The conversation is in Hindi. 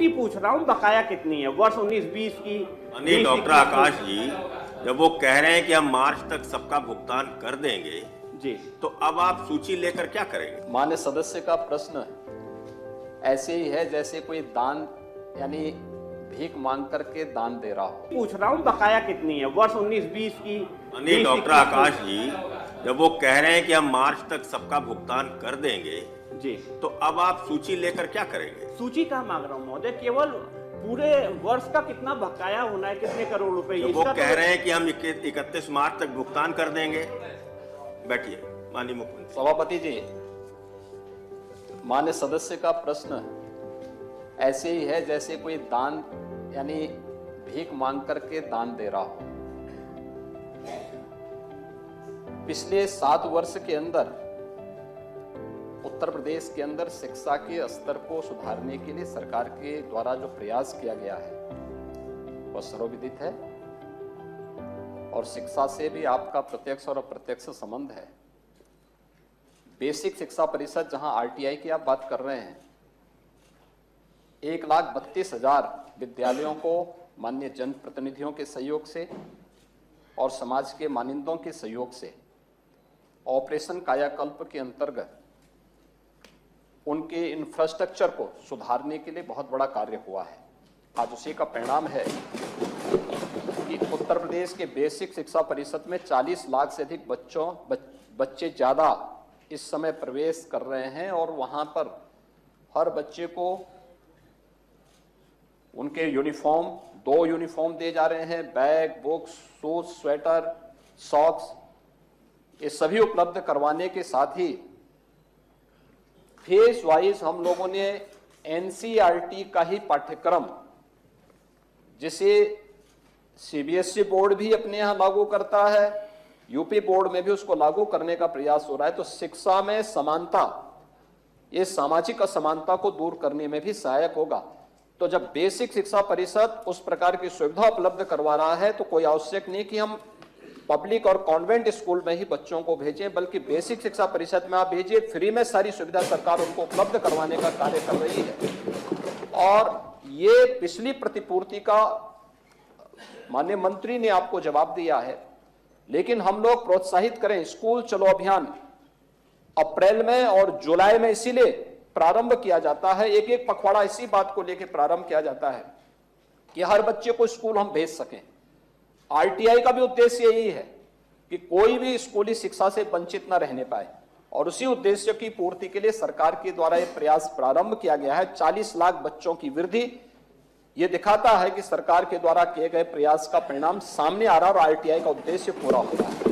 पूछ रहा हूँ बकाया कितनी है वर्ष 19-20 की। नहीं डॉक्टर आकाश जी, जब वो कह रहे हैं कि हम मार्च तक सबका भुगतान कर देंगे जी, तो अब आप सूची लेकर क्या करेंगे? मान्य सदस्य का प्रश्न ऐसे ही है जैसे कोई दान यानी भीख मांग करके दान दे रहा हो। पूछ रहा हूँ बकाया कितनी है वर्ष 19-20 की। नहीं डॉक्टर आकाश जी, जब वो कह रहे हैं कि हम मार्च तक सबका भुगतान कर देंगे जी, तो अब आप सूची लेकर क्या करेंगे? सूची का मांग रहा हूँ महोदय, केवल पूरे वर्ष का कितना बकाया होना है, कितने करोड़ रुपए। जब वो कह रहे हैं कि हम 31 मार्च तक भुगतान कर देंगे। बैठिए माननीय मुख्यमंत्री। सभापति जी, मान्य सदस्य का प्रश्न ऐसे ही है जैसे कोई दान यानी भीख मांग करके दान दे रहा हो। पिछले 7 वर्ष के अंदर उत्तर प्रदेश के अंदर शिक्षा के स्तर को सुधारने के लिए सरकार के द्वारा जो प्रयास किया गया है वह सर्वविदित है और शिक्षा से भी आपका प्रत्यक्ष और अप्रत्यक्ष संबंध है। बेसिक शिक्षा परिषद जहां आरटीआई की आप बात कर रहे हैं, 1,32,000 विद्यालयों को माननीय जनप्रतिनिधियों के सहयोग से और समाज के मानिंदों के सहयोग से ऑपरेशन कायाकल्प के अंतर्गत उनके इंफ्रास्ट्रक्चर को सुधारने के लिए बहुत बड़ा कार्य हुआ है। आज उसी का परिणाम है कि उत्तर प्रदेश के बेसिक शिक्षा परिषद में 40 लाख से अधिक बच्चे ज्यादा इस समय प्रवेश कर रहे हैं और वहां पर हर बच्चे को उनके यूनिफॉर्म 2 यूनिफॉर्म दिए जा रहे हैं, bag, books, shoes, sweater, socks, ये सभी उपलब्ध करवाने के साथ ही फेज वाइज हम लोगों ने एनसीईआरटी का ही पाठ्यक्रम, जिसे सीबीएसई बोर्ड भी अपने यहां लागू करता है, यूपी बोर्ड में भी उसको लागू करने का प्रयास हो रहा है। तो शिक्षा में समानता, ये सामाजिक असमानता को दूर करने में भी सहायक होगा। तो जब बेसिक शिक्षा परिषद उस प्रकार की सुविधा उपलब्ध करवा रहा है तो कोई आवश्यक नहीं कि हम पब्लिक और कॉन्वेंट स्कूल में ही बच्चों को भेजें, बल्कि बेसिक शिक्षा परिषद में आप भेजिए। फ्री में सारी सुविधा सरकार उनको उपलब्ध करवाने का कार्य कर रही है। और ये पिछली प्रतिपूर्ति का माननीय मंत्री ने आपको जवाब दिया है, लेकिन हम लोग प्रोत्साहित करें। स्कूल चलो अभियान अप्रैल में और जुलाई में इसीलिए प्रारंभ किया जाता है, एक एक पखवाड़ा इसी बात को लेकर प्रारंभ किया जाता है कि हर बच्चे को स्कूल हम भेज सकें। आरटीआई का भी उद्देश्य यही है कि कोई भी स्कूली शिक्षा से वंचित न रहने पाए और उसी उद्देश्य की पूर्ति के लिए सरकार के द्वारा यह प्रयास प्रारंभ किया गया है। 40 लाख बच्चों की वृद्धि ये दिखाता है कि सरकार के द्वारा किए गए प्रयास का परिणाम सामने आ रहा है और आरटीआई का उद्देश्य पूरा हो रहा है।